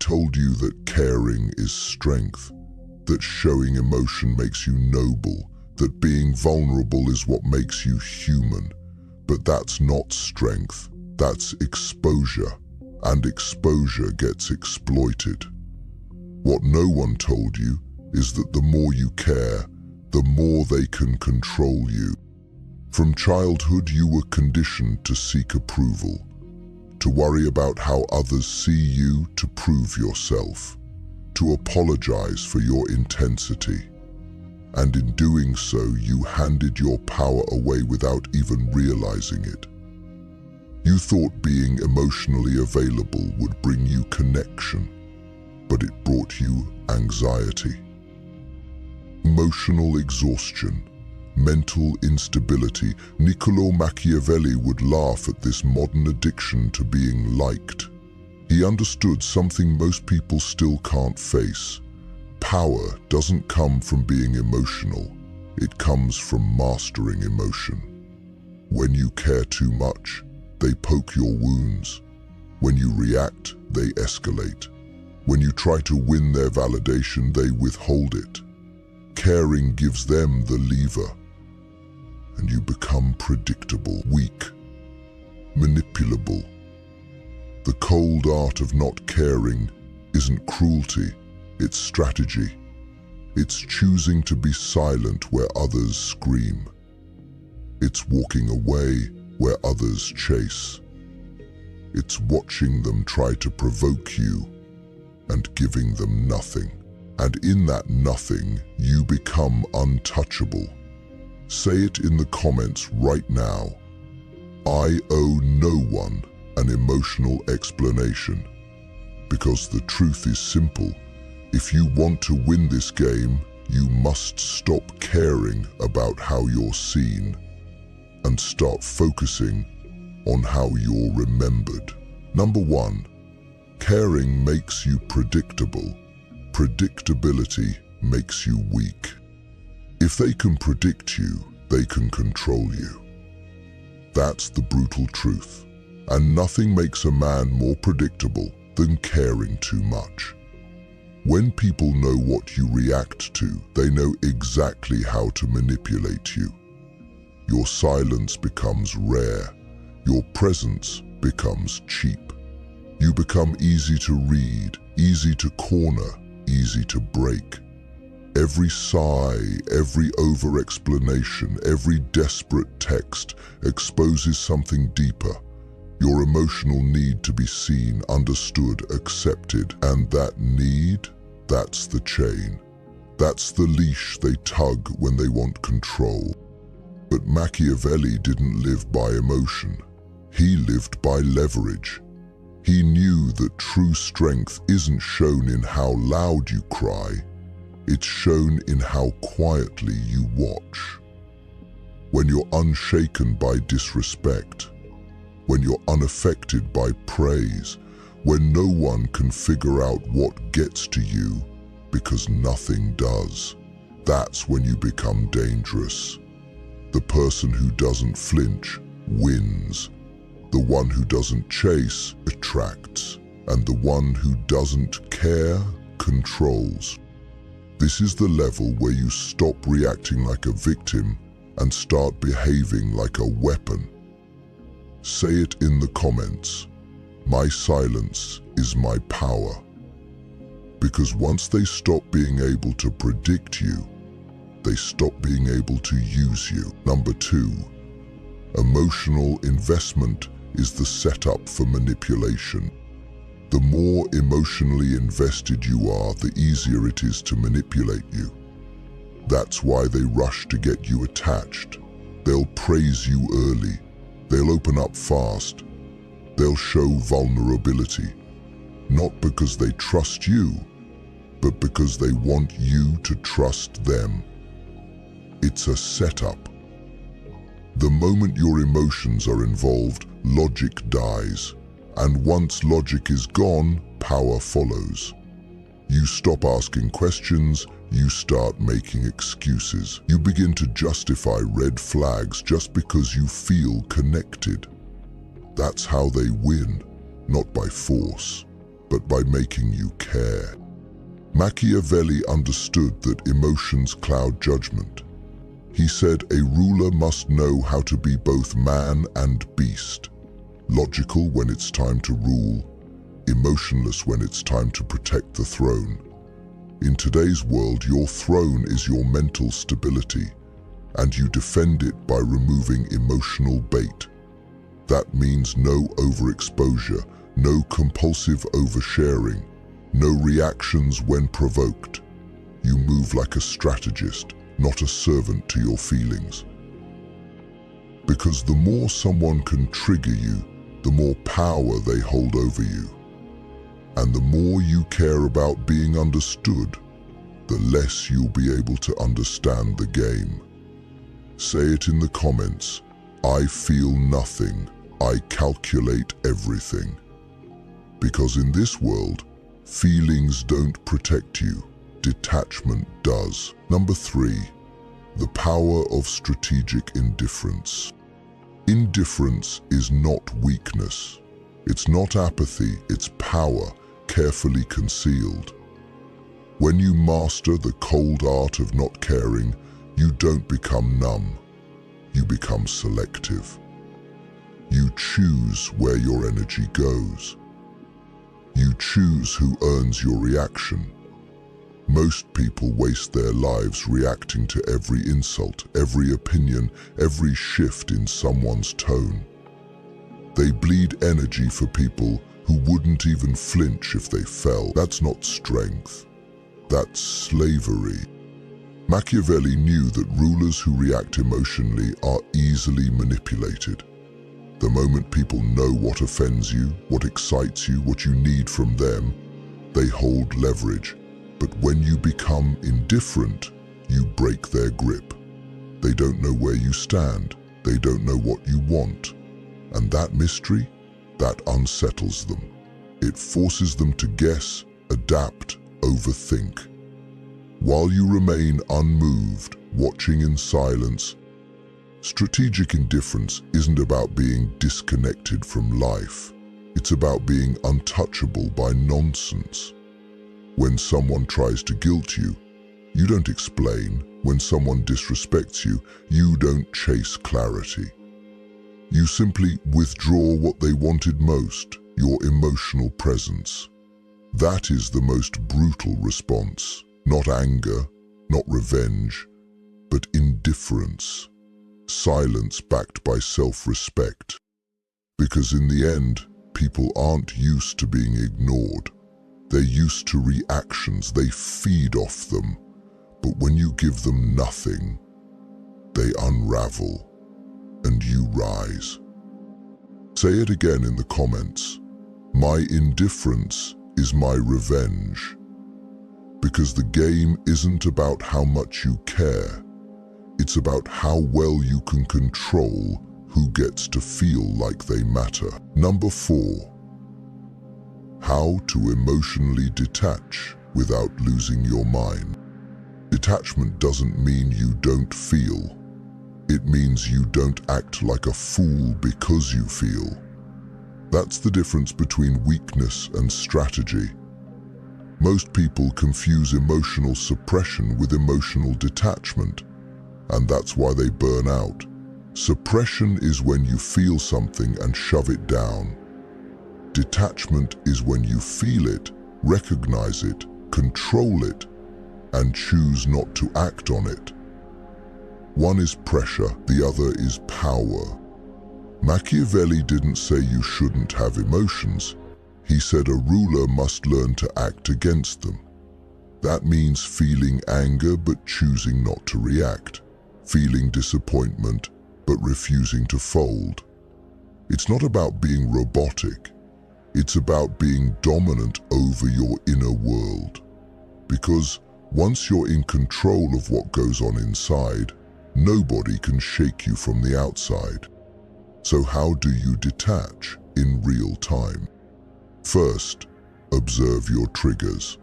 told you that caring is strength, that showing emotion makes you noble, that being vulnerable is what makes you human. But that's not strength, that's exposure, and exposure gets exploited. What no one told you is that the more you care, the more they can control you. From childhood, you were conditioned to seek approval, to worry about how others see you, to prove yourself, to apologize for your intensity. And in doing so, you handed your power away without even realizing it. You thought being emotionally available would bring you connection, but it brought you anxiety. Emotional exhaustion, mental instability. Niccolò Machiavelli would laugh at this modern addiction to being liked. He understood something most people still can't face. Power doesn't come from being emotional, it comes from mastering emotion. When you care too much, they poke your wounds. When you react, they escalate. When you try to win their validation, they withhold it. Caring gives them the lever, and you become predictable, weak, manipulable. The cold art of not caring isn't cruelty, it's strategy. It's choosing to be silent where others scream. It's walking away where others chase. It's watching them try to provoke you and giving them nothing. And in that nothing, you become untouchable. Say it in the comments right now. I owe no one an emotional explanation. Because the truth is simple. If you want to win this game, you must stop caring about how you're seen and start focusing on how you're remembered. Number 1, caring makes you predictable. Predictability makes you weak. If they can predict you, they can control you. That's the brutal truth. And nothing makes a man more predictable than caring too much. When people know what you react to, they know exactly how to manipulate you. Your silence becomes rare. Your presence becomes cheap. You become easy to read, easy to corner, easy to break. Every sigh, every over-explanation, every desperate text exposes something deeper. Your emotional need to be seen, understood, accepted. And that need, that's the chain. That's the leash they tug when they want control. But Machiavelli didn't live by emotion. He lived by leverage. He knew that true strength isn't shown in how loud you cry. It's shown in how quietly you watch. When you're unshaken by disrespect, when you're unaffected by praise, when no one can figure out what gets to you because nothing does, that's when you become dangerous. The person who doesn't flinch wins. The one who doesn't chase attracts. And the one who doesn't care controls. This is the level where you stop reacting like a victim and start behaving like a weapon. Say it in the comments. My silence is my power. Because once they stop being able to predict you, they stop being able to use you. Number 2, emotional investment is the setup for manipulation. The more emotionally invested you are, the easier it is to manipulate you. That's why they rush to get you attached. They'll praise you early. They'll open up fast. They'll show vulnerability. Not because they trust you, but because they want you to trust them. It's a setup. The moment your emotions are involved, logic dies. And once logic is gone, power follows. You stop asking questions, you start making excuses. You begin to justify red flags just because you feel connected. That's how they win, not by force, but by making you care. Machiavelli understood that emotions cloud judgment. He said a ruler must know how to be both man and beast, logical when it's time to rule, emotionless when it's time to protect the throne. In today's world, your throne is your mental stability, and you defend it by removing emotional bait. That means no overexposure, no compulsive oversharing, no reactions when provoked. You move like a strategist, not a servant to your feelings. Because the more someone can trigger you, the more power they hold over you. And the more you care about being understood, the less you'll be able to understand the game. Say it in the comments. I feel nothing. I calculate everything. Because in this world, feelings don't protect you. Detachment does. Number 3, the power of strategic indifference. Indifference is not weakness. It's not apathy, it's power, carefully concealed. When you master the cold art of not caring, you don't become numb. You become selective. You choose where your energy goes. You choose who earns your reaction. Most people waste their lives reacting to every insult, every opinion, every shift in someone's tone. They bleed energy for people who wouldn't even flinch if they fell. That's not strength. That's slavery. Machiavelli knew that rulers who react emotionally are easily manipulated. The moment people know what offends you, what excites you, what you need from them, they hold leverage. But when you become indifferent, you break their grip. They don't know where you stand. They don't know what you want. And that mystery, that unsettles them. It forces them to guess, adapt, overthink. While you remain unmoved, watching in silence, strategic indifference isn't about being disconnected from life. It's about being untouchable by nonsense. When someone tries to guilt you, you don't explain. When someone disrespects you, you don't chase clarity. You simply withdraw what they wanted most, your emotional presence. That is the most brutal response. Not anger, not revenge, but indifference. Silence backed by self-respect. Because in the end, people aren't used to being ignored. They're used to reactions, they feed off them. But when you give them nothing, they unravel and you rise. Say it again in the comments. My indifference is my revenge. Because the game isn't about how much you care. It's about how well you can control who gets to feel like they matter. Number 4. How to emotionally detach without losing your mind. Detachment doesn't mean you don't feel. It means you don't act like a fool because you feel. That's the difference between weakness and strategy. Most people confuse emotional suppression with emotional detachment, and that's why they burn out. Suppression is when you feel something and shove it down. Detachment is when you feel it, recognize it, control it, and choose not to act on it. One is pressure, the other is power. Machiavelli didn't say you shouldn't have emotions. He said a ruler must learn to act against them. That means feeling anger but choosing not to react, feeling disappointment but refusing to fold. It's not about being robotic. It's about being dominant over your inner world. Because once you're in control of what goes on inside, nobody can shake you from the outside. So how do you detach in real time? First, observe your triggers.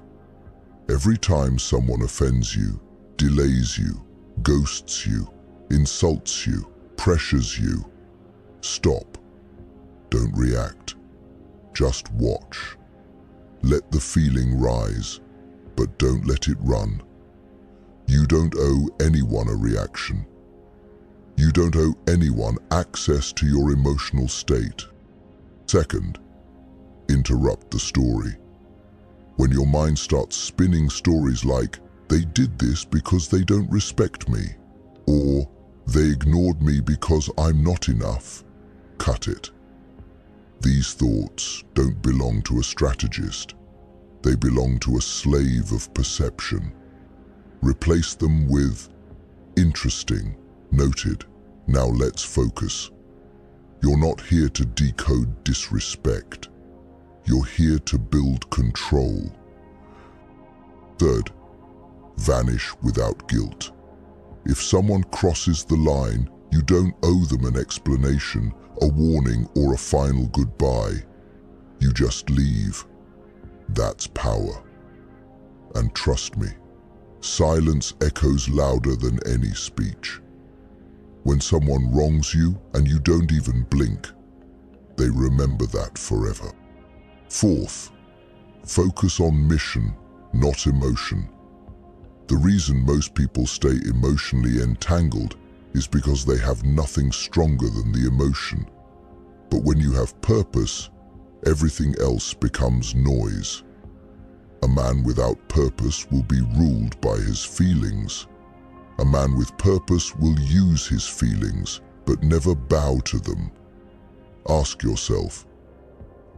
Every time someone offends you, delays you, ghosts you, insults you, pressures you, stop. Don't react. Just watch. Let the feeling rise, but don't let it run. You don't owe anyone a reaction. You don't owe anyone access to your emotional state. Second, interrupt the story. When your mind starts spinning stories like, they did this because they don't respect me, or they ignored me because I'm not enough, cut it. These thoughts don't belong to a strategist. They belong to a slave of perception. Replace them with, interesting, noted, now let's focus. You're not here to decode disrespect. You're here to build control. Third, vanish without guilt. If someone crosses the line, you don't owe them an explanation, a warning, or a final goodbye. You just leave. That's power. And trust me, silence echoes louder than any speech. When someone wrongs you and you don't even blink, they remember that forever. Fourth, focus on mission, not emotion. The reason most people stay emotionally entangled is because they have nothing stronger than the emotion. But when you have purpose, everything else becomes noise. A man without purpose will be ruled by his feelings. A man with purpose will use his feelings, but never bow to them. Ask yourself,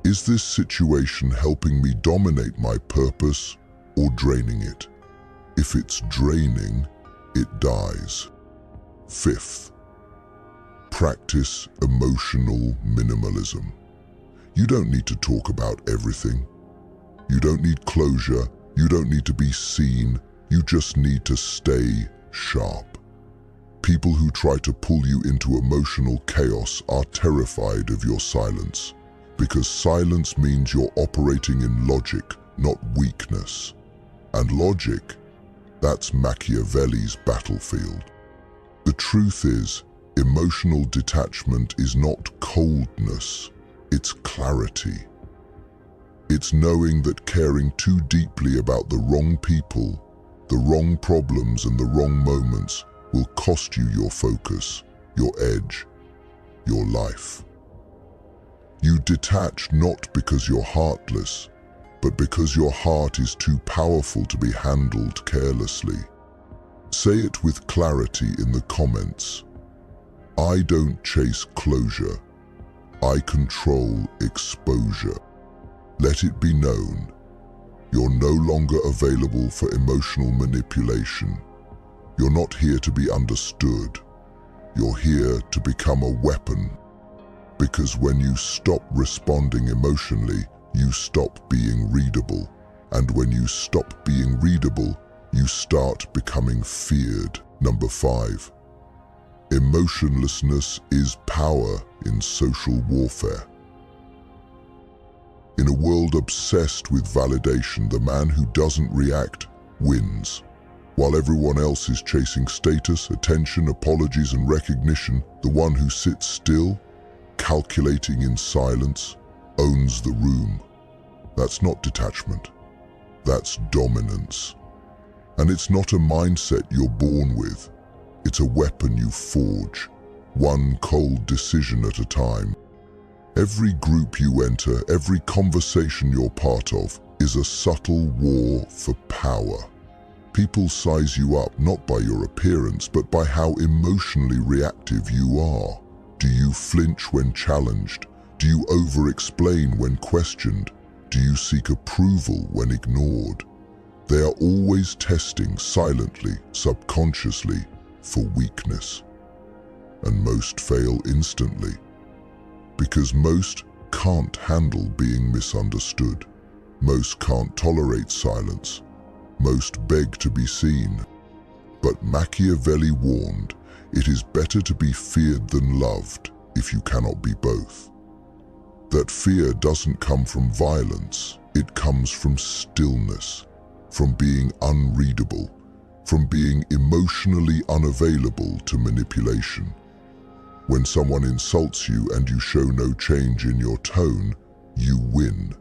is this situation helping me dominate my purpose or draining it? If it's draining, it dies. Fifth, practice emotional minimalism. You don't need to talk about everything. You don't need closure. You don't need to be seen. You just need to stay sharp. People who try to pull you into emotional chaos are terrified of your silence, because silence means you're operating in logic, not weakness. And logic, that's Machiavelli's battlefield. The truth is, emotional detachment is not coldness, it's clarity. It's knowing that caring too deeply about the wrong people, the wrong problems and the wrong moments will cost you your focus, your edge, your life. You detach not because you're heartless, but because your heart is too powerful to be handled carelessly. Say it with clarity in the comments. I don't chase closure. I control exposure. Let it be known, you're no longer available for emotional manipulation. You're not here to be understood. You're here to become a weapon. Because when you stop responding emotionally, you stop being readable. And when you stop being readable, you start becoming feared. Number 5. Emotionlessness is power in social warfare. In a world obsessed with validation, the man who doesn't react wins. While everyone else is chasing status, attention, apologies, and recognition, the one who sits still, calculating in silence, owns the room. That's not detachment. That's dominance. And it's not a mindset you're born with. It's a weapon you forge, one cold decision at a time. Every group you enter, every conversation you're part of, is a subtle war for power. People size you up not by your appearance, but by how emotionally reactive you are. Do you flinch when challenged? Do you over-explain when questioned? Do you seek approval when ignored? They are always testing silently, subconsciously, for weakness. And most fail instantly. Because most can't handle being misunderstood. Most can't tolerate silence. Most beg to be seen. But Machiavelli warned, it is better to be feared than loved if you cannot be both. That fear doesn't come from violence, it comes from stillness, from being unreadable, from being emotionally unavailable to manipulation. When someone insults you and you show no change in your tone, you win.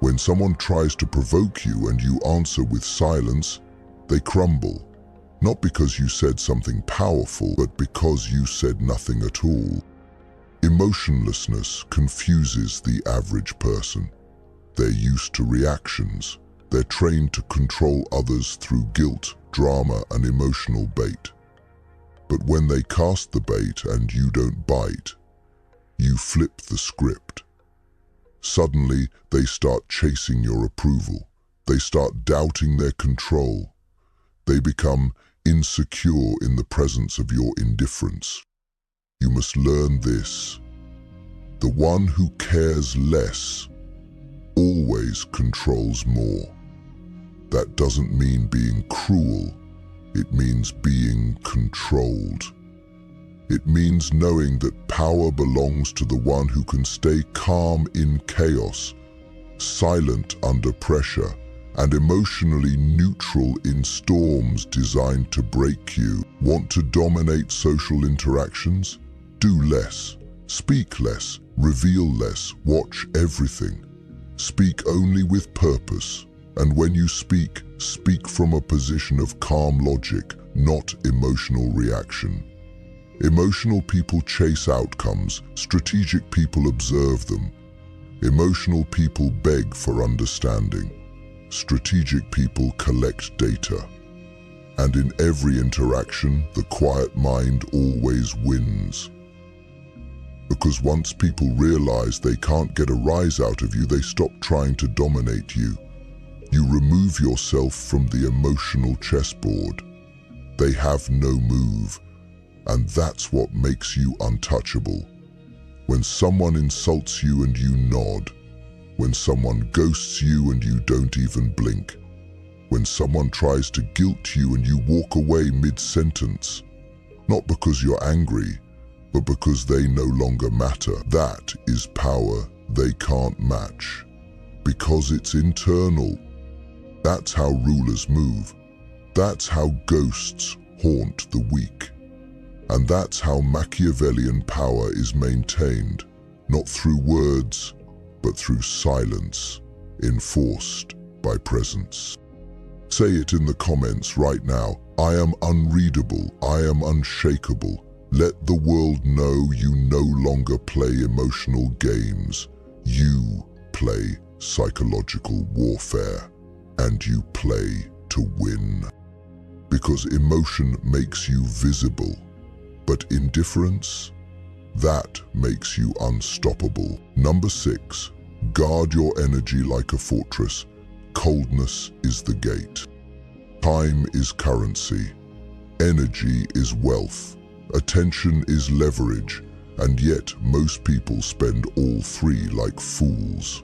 When someone tries to provoke you and you answer with silence, they crumble. Not because you said something powerful, but because you said nothing at all. Emotionlessness confuses the average person. They're used to reactions. They're trained to control others through guilt, drama, and emotional bait. But when they cast the bait and you don't bite, you flip the script. Suddenly, they start chasing your approval. They start doubting their control. They become insecure in the presence of your indifference. You must learn this. The one who cares less always controls more. That doesn't mean being cruel. It means being controlled. It means knowing that power belongs to the one who can stay calm in chaos, silent under pressure, and emotionally neutral in storms designed to break you. Want to dominate social interactions? Do less. Speak less. Reveal less. Watch everything. Speak only with purpose. And when you speak, speak from a position of calm logic, not emotional reaction. Emotional people chase outcomes. Strategic people observe them. Emotional people beg for understanding. Strategic people collect data. And in every interaction, the quiet mind always wins. Because once people realize they can't get a rise out of you, they stop trying to dominate you. You remove yourself from the emotional chessboard. They have no move, and that's what makes you untouchable. When someone insults you and you nod, when someone ghosts you and you don't even blink, when someone tries to guilt you and you walk away mid-sentence, not because you're angry, but because they no longer matter. That is power they can't match, because it's internal. That's how rulers move. That's how ghosts haunt the weak. And that's how Machiavellian power is maintained, not through words, but through silence, enforced by presence. Say it in the comments right now. I am unreadable. I am unshakable. Let the world know you no longer play emotional games. You play psychological warfare, and you play to win. Because emotion makes you visible, but indifference, that makes you unstoppable. Number 6, guard your energy like a fortress. Coldness is the gate. Time is currency. Energy is wealth. Attention is leverage. And yet most people spend all three like fools.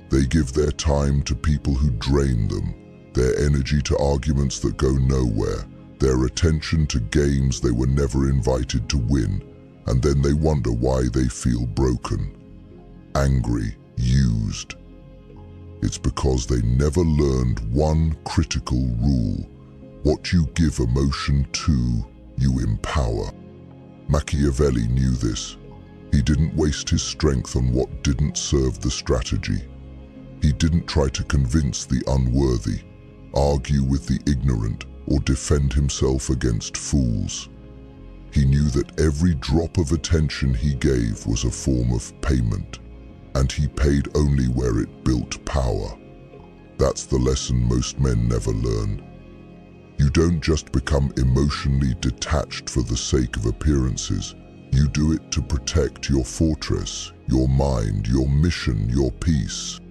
They give their time to people who drain them, their energy to arguments that go nowhere, their attention to games they were never invited to win, and then they wonder why they feel broken, angry, used. It's because they never learned one critical rule. What you give emotion to, you empower. Machiavelli knew this. He didn't waste his strength on what didn't serve the strategy. He didn't try to convince the unworthy, argue with the ignorant, or defend himself against fools. He knew that every drop of attention he gave was a form of payment, and he paid only where it built power. That's the lesson most men never learn. You don't just become emotionally detached for the sake of appearances. You do it to protect your fortress, your mind, your mission, your peace.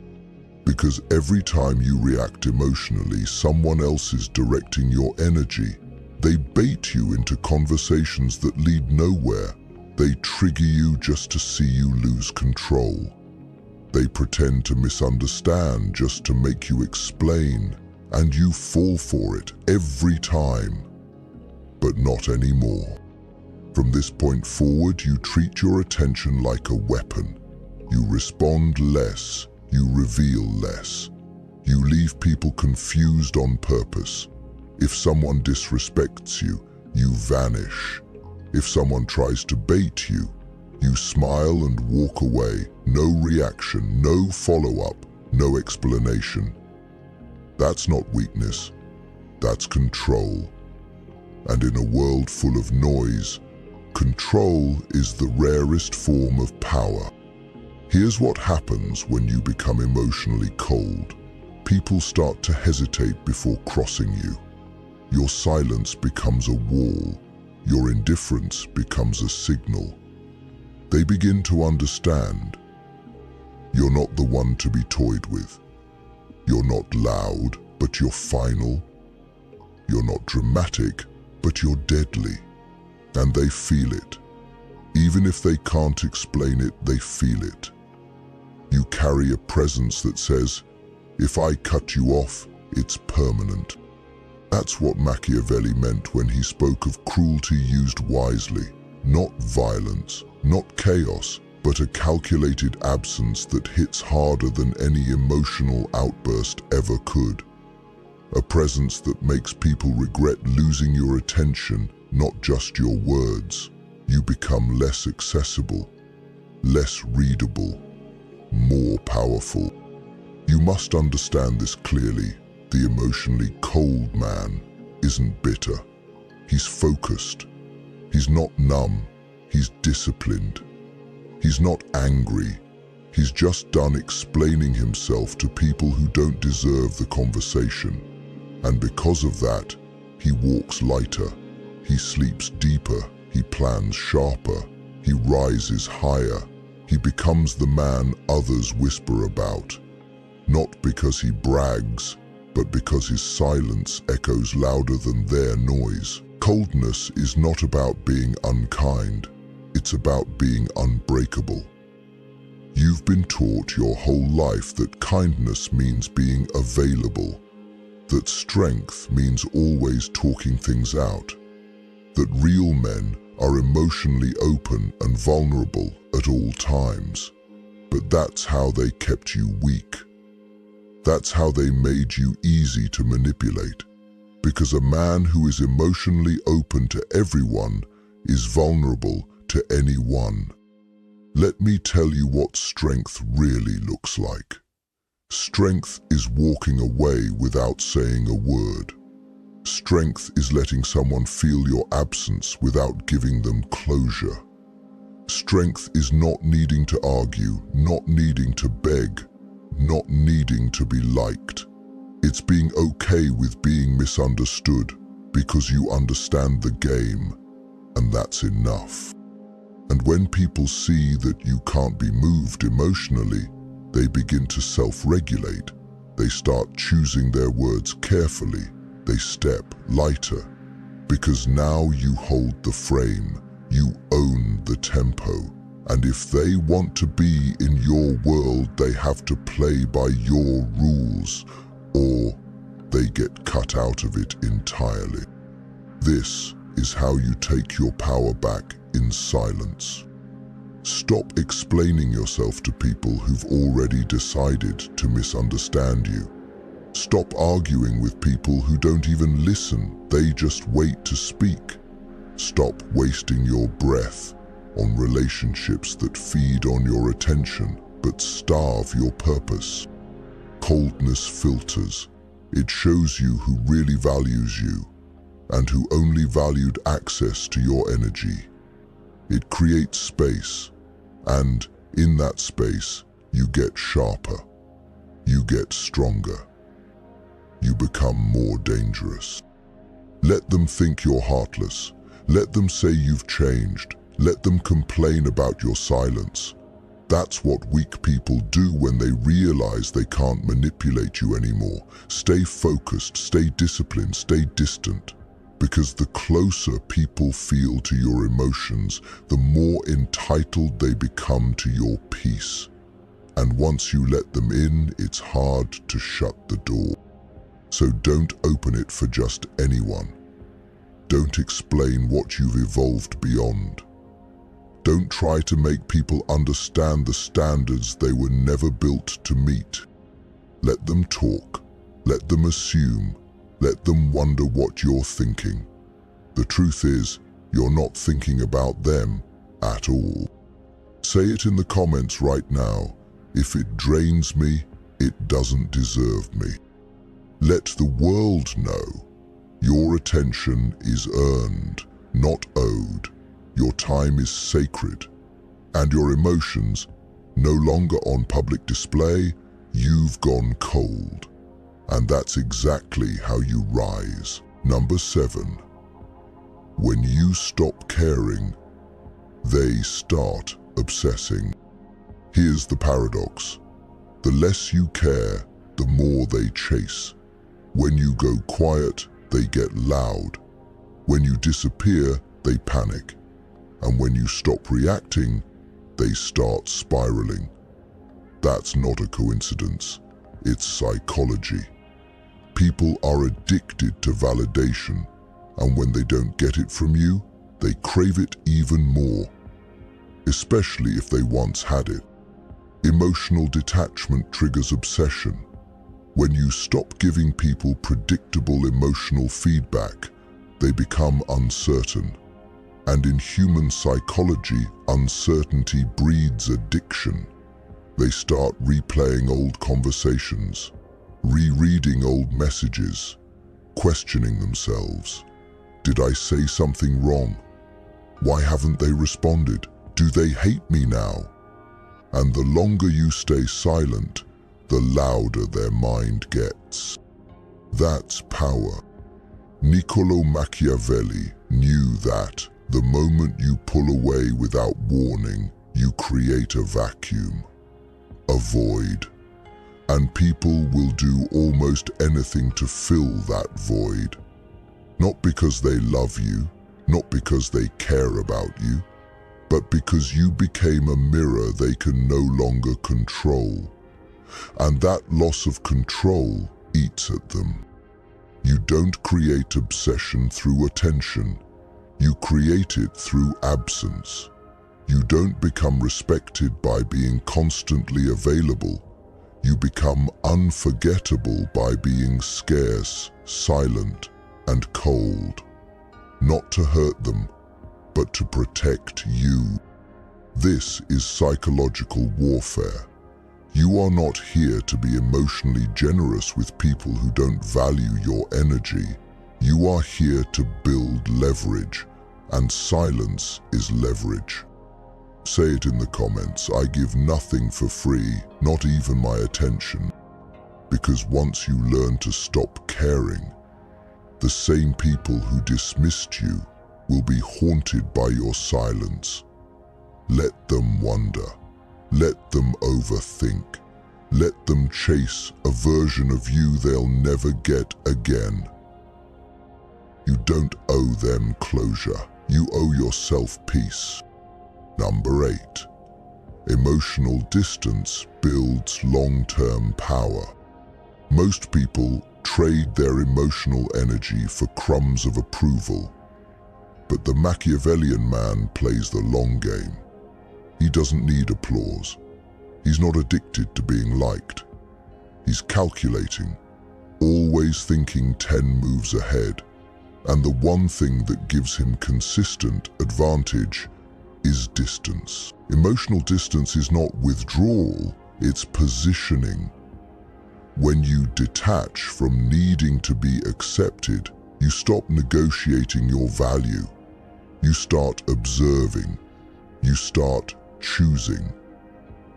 Because every time you react emotionally, someone else is directing your energy. They bait you into conversations that lead nowhere. They trigger you just to see you lose control. They pretend to misunderstand just to make you explain, and you fall for it every time. But not anymore. From this point forward, you treat your attention like a weapon. You respond less. You reveal less. You leave people confused on purpose. If someone disrespects you, you vanish. If someone tries to bait you, you smile and walk away. No reaction, no follow-up, no explanation. That's not weakness, that's control. And in a world full of noise, control is the rarest form of power. Here's what happens when you become emotionally cold. People start to hesitate before crossing you. Your silence becomes a wall. Your indifference becomes a signal. They begin to understand. You're not the one to be toyed with. You're not loud, but you're final. You're not dramatic, but you're deadly. And they feel it. Even if they can't explain it, they feel it. You carry a presence that says, if I cut you off, it's permanent. That's what Machiavelli meant when he spoke of cruelty used wisely. Not violence, not chaos, but a calculated absence that hits harder than any emotional outburst ever could. A presence that makes people regret losing your attention, not just your words. You become less accessible, less readable, more powerful. You must understand this clearly. The emotionally cold man isn't bitter. He's focused. He's not numb. He's disciplined. He's not angry. He's just done explaining himself to people who don't deserve the conversation. And because of that, he walks lighter. He sleeps deeper. He plans sharper. He rises higher. He becomes the man others whisper about. Not because he brags, but because his silence echoes louder than their noise. Coldness is not about being unkind. It's about being unbreakable. You've been taught your whole life that kindness means being available, that strength means always talking things out, that real men are emotionally open and vulnerable at all times. But that's how they kept you weak. That's how they made you easy to manipulate. Because a man who is emotionally open to everyone is vulnerable to anyone. Let me tell you what strength really looks like. Strength is walking away without saying a word. Strength is letting someone feel your absence without giving them closure. Strength is not needing to argue, not needing to beg, not needing to be liked. It's being okay with being misunderstood because you understand the game, and that's enough. And when people see that you can't be moved emotionally, they begin to self-regulate. They start choosing their words carefully. They step lighter. Because now you hold the frame, you own the tempo. And if they want to be in your world, they have to play by your rules, or they get cut out of it entirely. This is how you take your power back in silence. Stop explaining yourself to people who've already decided to misunderstand you. Stop arguing with people who don't even listen, they just wait to speak. Stop wasting your breath on relationships that feed on your attention but starve your purpose. Coldness filters. It shows you who really values you and who only valued access to your energy. It creates space, and in that space, you get sharper. You get stronger. You become more dangerous. Let them think you're heartless. Let them say you've changed. Let them complain about your silence. That's what weak people do when they realize they can't manipulate you anymore. Stay focused, stay disciplined, stay distant. Because the closer people feel to your emotions, the more entitled they become to your peace. And once you let them in, it's hard to shut the door. So don't open it for just anyone. Don't explain what you've evolved beyond. Don't try to make people understand the standards they were never built to meet. Let them talk. Let them assume. Let them wonder what you're thinking. The truth is, you're not thinking about them at all. Say it in the comments right now. If it drains me, It doesn't deserve me. Let the world know your attention is earned, not owed. Your time is sacred, and your emotions no longer on public display. You've gone cold, and that's exactly how you rise. Number 7. When you stop caring, they start obsessing. Here's the paradox. The less you care, the more they chase. When you go quiet, they get loud. When you disappear, they panic. And when you stop reacting, they start spiraling. That's not a coincidence. It's psychology. People are addicted to validation, and when they don't get it from you, they crave it even more, especially if they once had it. Emotional detachment triggers obsession. When you stop giving people predictable emotional feedback, they become uncertain. And in human psychology, uncertainty breeds addiction. They start replaying old conversations, rereading old messages, questioning themselves. Did I say something wrong? Why haven't they responded? Do they hate me now? And the longer you stay silent, the louder their mind gets. That's power. Niccolò Machiavelli knew that the moment you pull away without warning, you create a vacuum, a void. And people will do almost anything to fill that void. Not because they love you, not because they care about you, but because you became a mirror they can no longer control. And that loss of control eats at them. You don't create obsession through attention. You create it through absence. You don't become respected by being constantly available. You become unforgettable by being scarce, silent, and cold. Not to hurt them, but to protect you. This is psychological warfare. You are not here to be emotionally generous with people who don't value your energy. You are here to build leverage, and silence is leverage. Say it in the comments. I give nothing for free, not even my attention. Because once you learn to stop caring, the same people who dismissed you will be haunted by your silence. Let them wonder. Let them overthink. Let them chase a version of you they'll never get again. You don't owe them closure. You owe yourself peace. Number 8. Emotional distance builds long-term power. Most people trade their emotional energy for crumbs of approval. But the Machiavellian man plays the long game. He doesn't need applause. He's not addicted to being liked. He's calculating, always thinking 10 moves ahead. And the one thing that gives him consistent advantage is distance. Emotional distance is not withdrawal, it's positioning. When you detach from needing to be accepted, you stop negotiating your value. You start observing. You start choosing.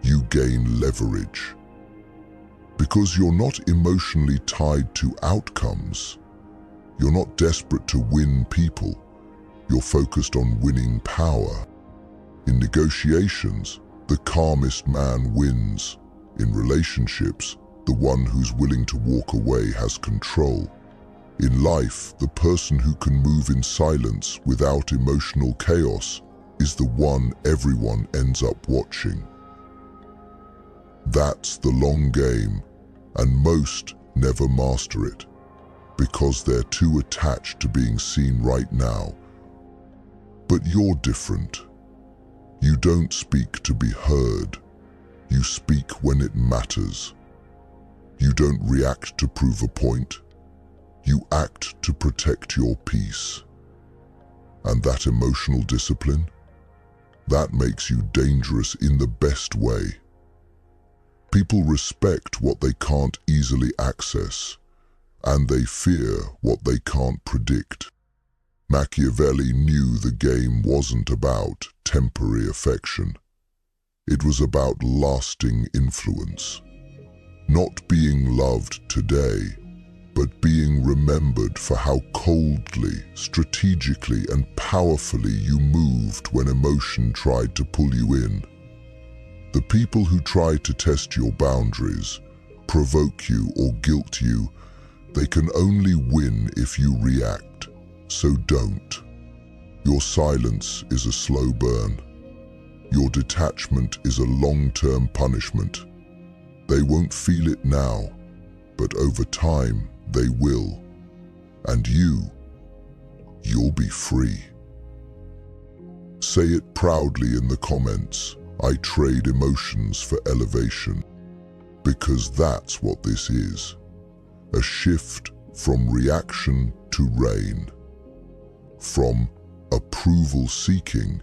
You gain leverage. Because you're not emotionally tied to outcomes. You're not desperate to win people. You're focused on winning power. In negotiations, the calmest man wins. In relationships, the one who's willing to walk away has control. In life, the person who can move in silence without emotional chaos is the one everyone ends up watching. That's the long game, and most never master it, because they're too attached to being seen right now. But you're different. You don't speak to be heard. You speak when it matters. You don't react to prove a point. You act to protect your peace. And that emotional discipline, that makes you dangerous in the best way. People respect what they can't easily access, and they fear what they can't predict. Machiavelli knew the game wasn't about temporary affection. It was about lasting influence. Not being loved today, but being remembered for how coldly, strategically, and powerfully you moved when emotion tried to pull you in. The people who try to test your boundaries, provoke you, or guilt you, they can only win if you react, so don't. Your silence is a slow burn. Your detachment is a long-term punishment. They won't feel it now, but over time they will. And you'll be free. Say it proudly in the comments. I trade emotions for elevation. Because that's what this is. A shift from reaction to reign. From approval seeking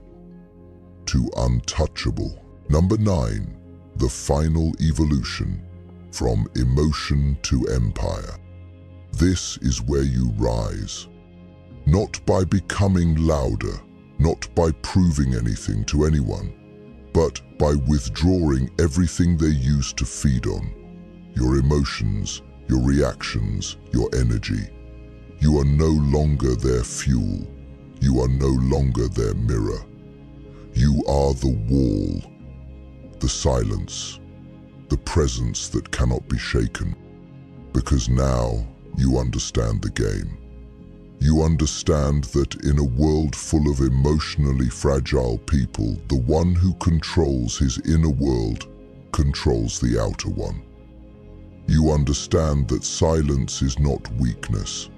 to untouchable. Number 9. The final evolution. From emotion to empire. This is where you rise. Not by becoming louder, not by proving anything to anyone, but by withdrawing everything they used to feed on. Your emotions, your reactions, your energy. You are no longer their fuel. You are no longer their mirror. You are the wall, the silence, the presence that cannot be shaken. Because now you understand the game. You understand that in a world full of emotionally fragile people, the one who controls his inner world controls the outer one. You understand that silence is not weakness,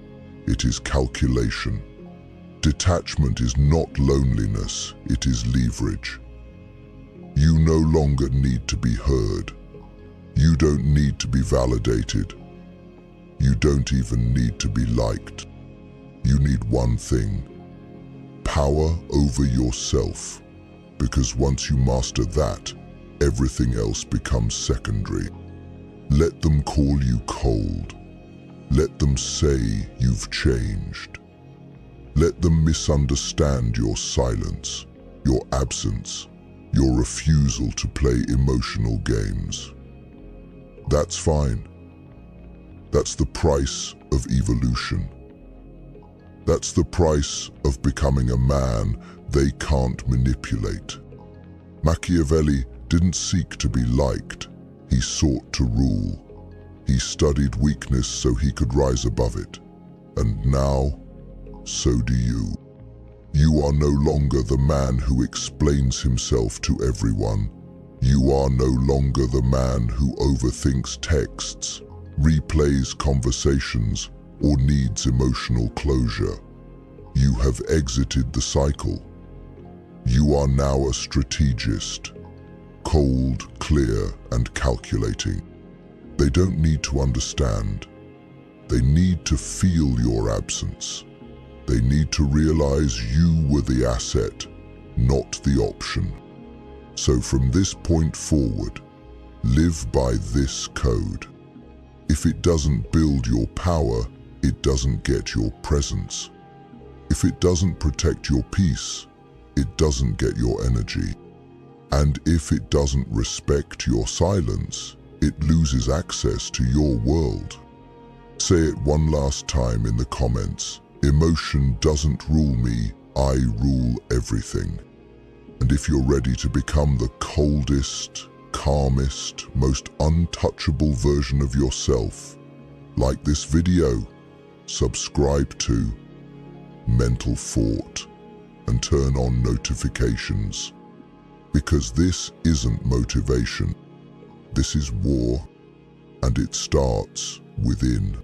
it is calculation. Detachment is not loneliness, it is leverage. You no longer need to be heard. You don't need to be validated. You don't even need to be liked. You need one thing: power over yourself. Because once you master that, everything else becomes secondary. Let them call you cold. Let them say you've changed. Let them misunderstand your silence, your absence, your refusal to play emotional games. That's fine. That's the price of evolution. That's the price of becoming a man they can't manipulate. Machiavelli didn't seek to be liked, he sought to rule. He studied weakness so he could rise above it. And now, so do you. You are no longer the man who explains himself to everyone. You are no longer the man who overthinks texts, replays conversations, or needs emotional closure. You have exited the cycle. You are now a strategist, cold, clear, and calculating. They don't need to understand. They need to feel your absence. They need to realize you were the asset, not the option. So from this point forward, live by this code. If it doesn't build your power, it doesn't get your presence. If it doesn't protect your peace, it doesn't get your energy. And if it doesn't respect your silence, it loses access to your world. Say it one last time in the comments. Emotion doesn't rule me, I rule everything. And if you're ready to become the coldest, calmest, most untouchable version of yourself, like this video, subscribe to Mental Fort and turn on notifications. Because this isn't motivation, this is war, and it starts within.